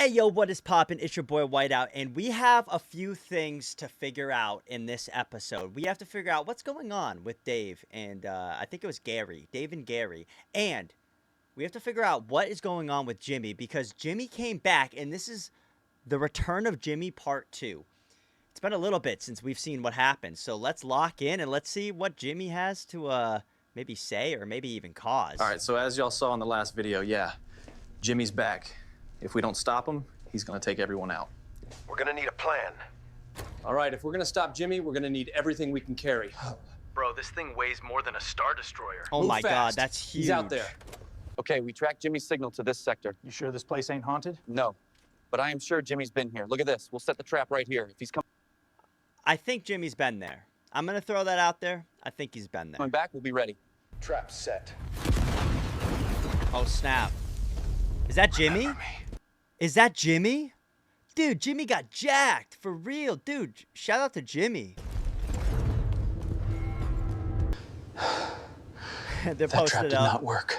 Hey yo, what is poppin'? It's your boy Whiteout, and we have a few things to figure out in this episode. We have to figure out what's going on with Dave and I think it was Gary, Dave and Gary, and we have to figure out what is going on with Jimmy because Jimmy came back, and this is the return of Jimmy Part 2. It's been a little bit since we've seen what happened, so let's lock in and let's see what Jimmy has to maybe say or maybe even cause. All right, so as y'all saw in the last video, yeah, Jimmy's back. If we don't stop him, he's gonna take everyone out. We're gonna need a plan. All right, if we're gonna stop Jimmy, we're gonna need everything we can carry. Bro, this thing weighs more than a Star Destroyer. Oh Move my fast. God, that's huge. He's out there. Okay, we tracked Jimmy's signal to this sector. You sure this place ain't haunted? No, but I am sure Jimmy's been here. Look at this. We'll set the trap right here. If he's I think Jimmy's been there. I'm gonna throw that out there. I think he's been there. coming back, we'll be ready. Trap set. Oh snap! Is that Jimmy? Is that Jimmy? Dude, Jimmy got jacked for real, dude. Shout out to Jimmy. They're That trap posted did up. not work.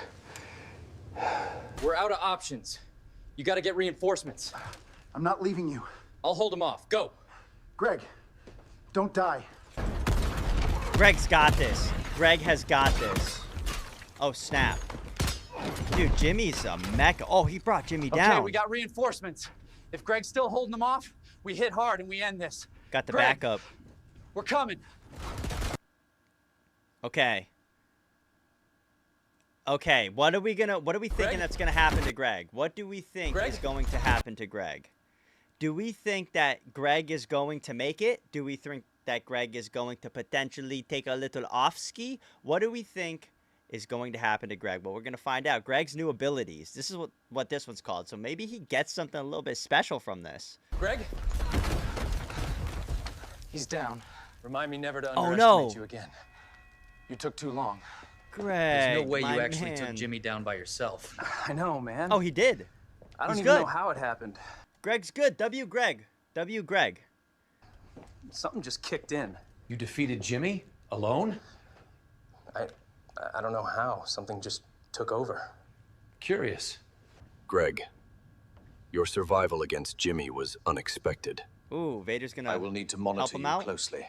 We're out of options. You gotta get reinforcements. I'm not leaving you. I'll hold him off. Go. Greg, don't die. Greg's got this. Greg has got this. Oh snap! Dude, Jimmy's a mech. Oh, he brought Jimmy down. Okay, we got reinforcements. If Greg's still holding them off, we hit hard and we end this. Got the Greg, backup. We're coming. Okay. Okay, what are we thinking Greg? that's gonna happen to Greg? What do we think Greg? is going to happen to Greg? Do we think that Greg is going to make it? Do we think that Greg is going to potentially take a little off-ski? What do we think is going to happen to Greg? Well, we're gonna find out. Greg's new abilities. This is what this one's called. So maybe he gets something a little bit special from this. Greg, He's down. Remind me never to Oh, underestimate no. you again. You took too long. Greg, There's no way my you actually man. took Jimmy down by yourself. I know, man. Oh, he did. I don't he's even good. know how it happened. Greg's good. W. Greg. W. Greg. Something just kicked in. You defeated Jimmy alone? I don't know how. Something just took over. Curious. Greg, your survival against Jimmy was unexpected. Ooh, Vader's gonna I will need to help monitor him you out. closely.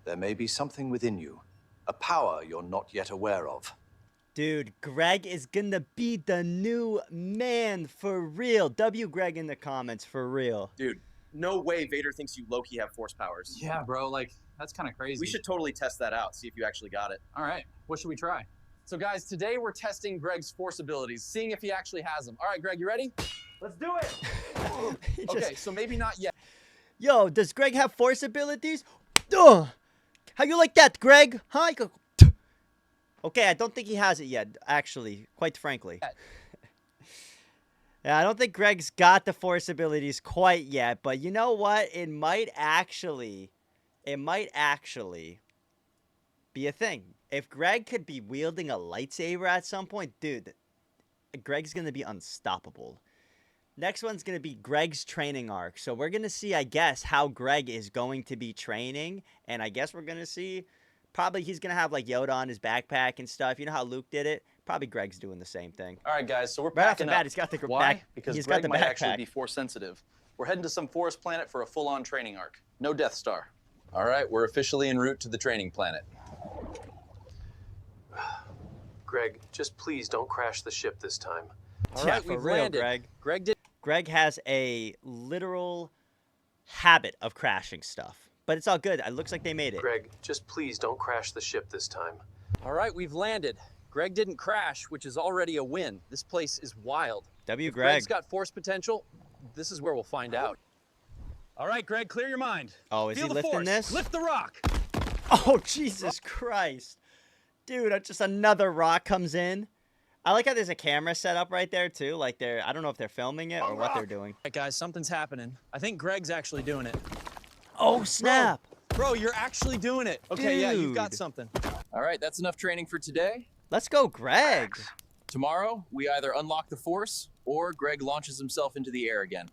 There may be something within you, a power you're not yet aware of. Dude, Greg is gonna be the new man for real. W. Greg in the comments for real. Dude, no way Vader thinks you low-key have force powers. Yeah, bro, like, that's kind of crazy. We should totally test that out, see if you actually got it. All right, what should we try? so guys, today we're testing Greg's force abilities, seeing if he actually has them. All right, Greg, you ready? Let's do it. He Okay, just- so maybe not yet. Yo, does Greg have force abilities? Ugh. How you like that, Greg? Huh? You go- Okay, I don't think he has it yet, actually, quite frankly. Yeah, I don't think Greg's got the force abilities quite yet, but you know what? It might actually be a thing. If Greg could be wielding a lightsaber at some point, dude, Greg's going to be unstoppable. Next one's going to be Greg's training arc. So we're going to see, I guess, how Greg is going to be training, and I guess we're going to see probably he's going to have like Yoda on his backpack and stuff. You know how Luke did it? Probably Greg's doing the same thing. All right, guys, so we're Right off the packing bat, up. he's got the Why? back. Because he's Greg got the might backpack. actually be force sensitive. We're heading to some forest planet for a full-on training arc. No Death Star. All right, we're officially en route to the training planet. Greg, just please don't crash the ship this time. All Yeah, right, for we've real, landed. Greg. Greg did. Greg has a literal habit of crashing stuff. But it's all good. It looks like they made it. Greg, just please don't crash the ship this time. All right, we've landed. Greg didn't crash, which is already a win. This place is wild. W. If Greg. Greg's got force potential, this is where we'll find out. All right, Greg, clear your mind. Oh, is Feel he the lifting force. this? Lift the rock. Oh, Jesus Christ. Dude, just another rock comes in. I like how there's a camera set up right there, too. Like, I don't know if they're filming it or what they're doing. All right, guys, something's happening. I think Greg's actually doing it. Oh, snap. Bro, you're actually doing it. Okay, yeah, you've got Dude. something. All right, that's enough training for today. Let's go, Greg. Tomorrow, we either unlock the force or Greg launches himself into the air again.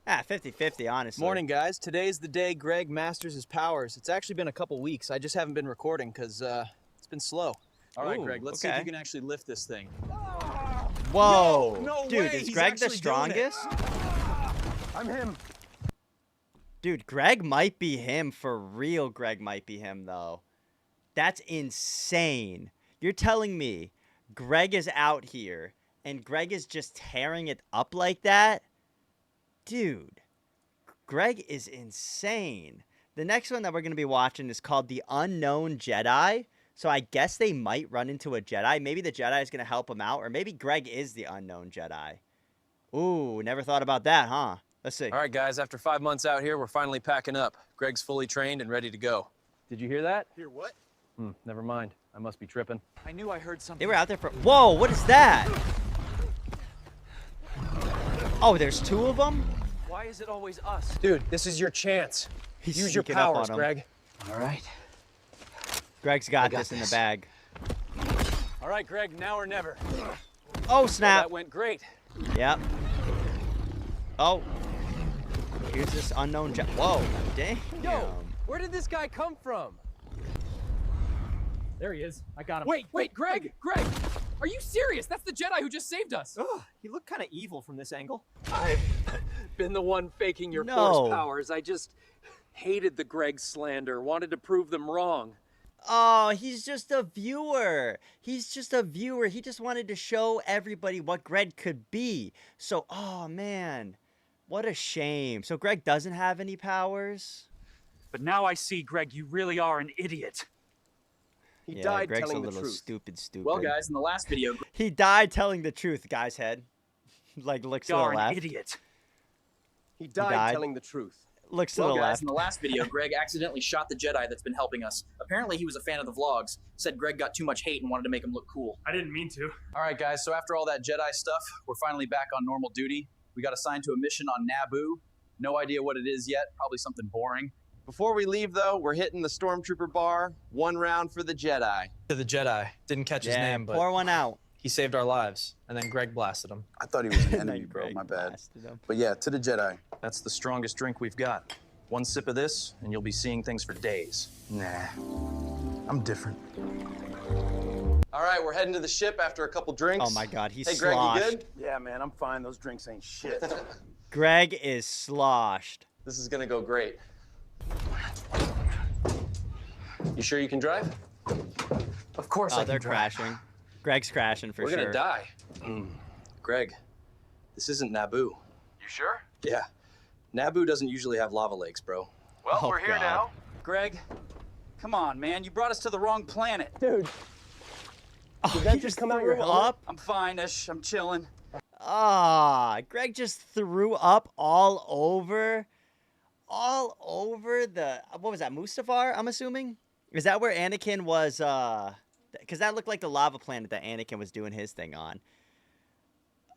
Ah, 50-50, honestly. Morning, guys. Today's the day Greg masters his powers. It's actually been a couple weeks. I just haven't been recording because it's been slow. All right, Ooh, Greg, let's see if okay. you can actually lift this thing. Whoa. No Dude, way, is he's Greg the actually doing it. strongest? I'm him. Dude, Greg might be him for real. Greg might be him, though. That's insane. You're telling me Greg is out here and Greg is just tearing it up like that? Dude, Greg is insane. The next one that we're going to be watching is called The Unknown Jedi. So I guess they might run into a Jedi. Maybe the Jedi is going to help him out, or maybe Greg is the unknown Jedi. Ooh, never thought about that, huh? Let's see. All right, guys, after 5 months out here, we're finally packing up. Greg's fully trained and ready to go. Did you hear that? Hear what? Never mind. I must be tripping. I knew I heard something. They were out there for... Whoa, what is that? Oh, there's two of them? Why is it always us? Dude, this is your chance. He's Use your sneaking up powers, on 'em. Greg. All right. Greg's got got this in the this. bag. All right, Greg, now or never. Oh, snap. That went great. Yep. Oh. Here's this unknown Jedi. Whoa, damn. Yo, where did this guy come from? There he is. I got him. Wait, Greg! Greg! Are you serious? That's the Jedi who just saved us. Ugh, he looked kind of evil from this angle. I've been the one faking your No. force powers. I just hated the Greg slander, wanted to prove them wrong. Oh, he's just a viewer. He's just a viewer. He just wanted to show everybody what Greg could be. So, oh, man. What a shame. So Greg doesn't have any powers? But now I see, Greg, you really are an idiot. He Yeah, died Greg's telling a the little truth. stupid. Well, guys, in the last video, He died telling the truth, guy's head. Like, looks to You the are an left. idiot. He died died? telling the truth. Looks to well, the guys, left. in the last video, Greg accidentally shot the Jedi that's been helping us. Apparently, he was a fan of the vlogs. Said Greg got too much hate and wanted to make him look cool. I didn't mean to. All right, guys, so after all that Jedi stuff, we're finally back on normal duty. We got assigned to a mission on Naboo. No idea what it is yet, probably something boring. Before we leave, though, we're hitting the Stormtrooper bar. 1 round for the Jedi. To the Jedi. Didn't catch his Yeah, name, but pour one out. he saved our lives. And then Greg blasted him. I thought he was an And enemy, then bro. Greg My bad. blasted him. But yeah, to the Jedi. That's the strongest drink we've got. 1 sip of this, and you'll be seeing things for days. Nah, I'm different. All right, we're heading to the ship after a couple drinks. Oh my God, he's Hey, Greg, sloshed. you good? Yeah, man, I'm fine. Those drinks ain't shit. Greg is sloshed. This is gonna go great. You sure you can drive? Of course Oh, they're crashing. Greg's crashing for We're sure. gonna die. Greg, this isn't Naboo. You sure? Yeah. Naboo doesn't usually have lava lakes, bro. Well, Oh, we're here God. now. Greg, come on, man. You brought us to the wrong planet. Dude, Oh, that he just come out your threw helmet? up? I'm fine-ish. I'm chilling. Ah, Greg just threw up all over the, what was that, Mustafar, I'm assuming? Is that where Anakin was, because that looked like the lava planet that Anakin was doing his thing on.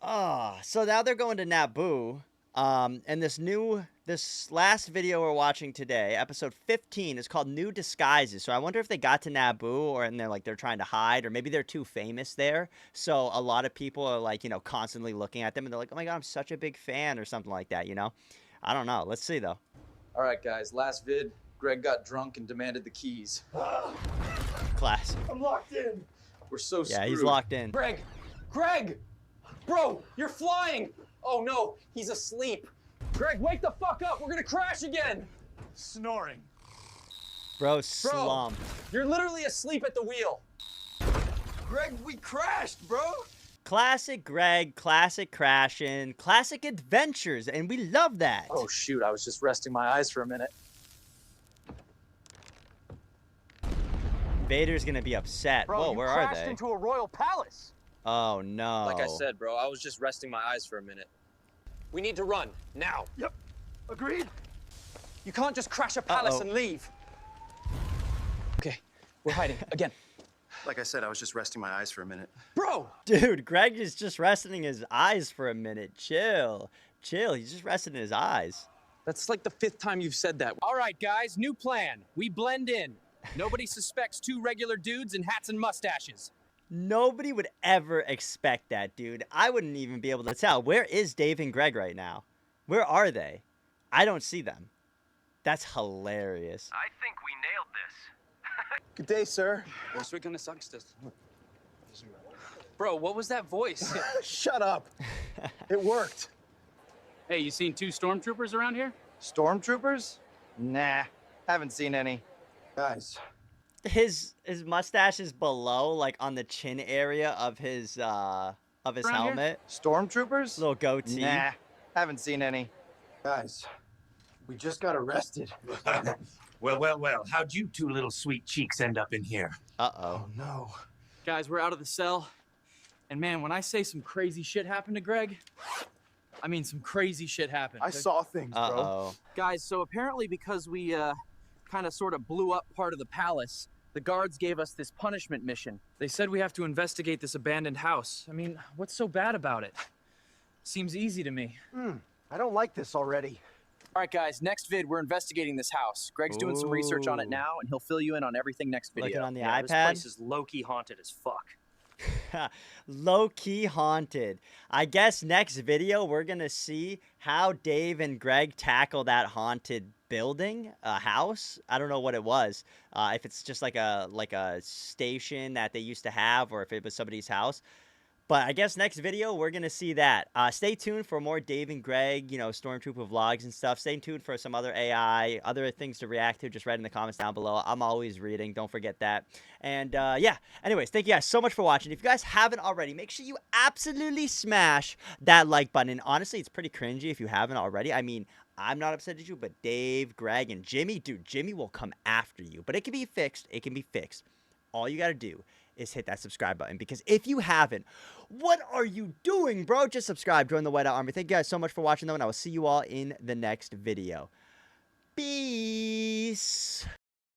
Ah, so now they're going to Naboo, and this last video we're watching today, episode 15, is called New Disguises. So I wonder if they got to Naboo, and they're trying to hide, or maybe they're too famous there. So a lot of people are like, constantly looking at them, and they're like, oh my God, I'm such a big fan, or something like that, I don't know. Let's see, though. All right, guys, last vid, Greg got drunk and demanded the keys. Class. I'm locked in. We're so screwed. Yeah, he's locked in. Greg! Greg! Bro, you're flying! Oh no, he's asleep. Greg, wake the fuck up! We're gonna crash again! Snoring. Bro, slumped. You're literally asleep at the wheel. Greg, we crashed, bro. Classic Greg, classic crashing, classic adventures, and we love that. Oh, shoot, I was just resting my eyes for a minute. Vader's gonna be upset. Bro, Whoa, you where are crashed they? into a royal palace. Oh no. Like I said, bro, I was just resting my eyes for a minute. We need to run, now. Yep. Agreed. You can't just crash a palace Uh-oh. and leave. Okay, we're hiding, again. Like I said, I was just resting my eyes for a minute. Bro! Dude, Greg is just resting his eyes for a minute. Chill. He's just resting his eyes. That's like the 5th time you've said that. All right, guys, new plan. We blend in. Nobody suspects 2 regular dudes in hats and mustaches. Nobody would ever expect that, dude. I wouldn't even be able to tell. Where is Dave and Greg right now? Where are they? I don't see them. That's hilarious. I think we nailed this. Good day, sir. Bro, what was that voice? Shut up. It worked. Hey, you seen 2 stormtroopers around here? Stormtroopers? Nah, haven't seen any. Guys, His mustache is below, like on the chin area of his Around here? helmet. Stormtroopers? Little goatee. Nah, haven't seen any. guys, we just got arrested. Well, how'd you two little sweet cheeks end up in here? Uh-oh. Oh no. Guys, we're out of the cell. And man, when I say some crazy shit happened to Greg, I mean some crazy shit happened. I saw things, bro. Uh-oh. Guys, so apparently because we kind of sort of blew up part of the palace, the guards gave us this punishment mission. They said we have to investigate this abandoned house. I mean, what's so bad about it? Seems easy to me. I don't like this already. All right, guys, next vid, we're investigating this house. Greg's doing some research on it Ooh. now, and he'll fill you in on everything next video. Looking on the Yeah, this iPad. place is low-key haunted as fuck. Low-key haunted. I guess next video we're gonna see how Dave and Greg tackle that haunted building, house. I don't know what it was. If it's just like a station that they used to have, or if it was somebody's house. But I guess next video we're gonna see that. Stay tuned for more Dave and Greg, you know, Stormtrooper vlogs and stuff. Stay tuned for some other AI, other things to react to. Just write in the comments down below. I'm always reading. Don't forget that. And yeah. Anyways, thank you guys so much for watching. If you guys haven't already, make sure you absolutely smash that like button. And honestly, it's pretty cringy if you haven't already. I mean, I'm not upset at you, but Dave, Greg, and Jimmy, dude, Jimmy will come after you. But it can be fixed. It can be fixed. All you gotta do is hit that subscribe button, because if you haven't, what are you doing, bro? Just subscribe, join the Whiteout Army. Thank you guys so much for watching, though, and I will see you all in the next video. Peace.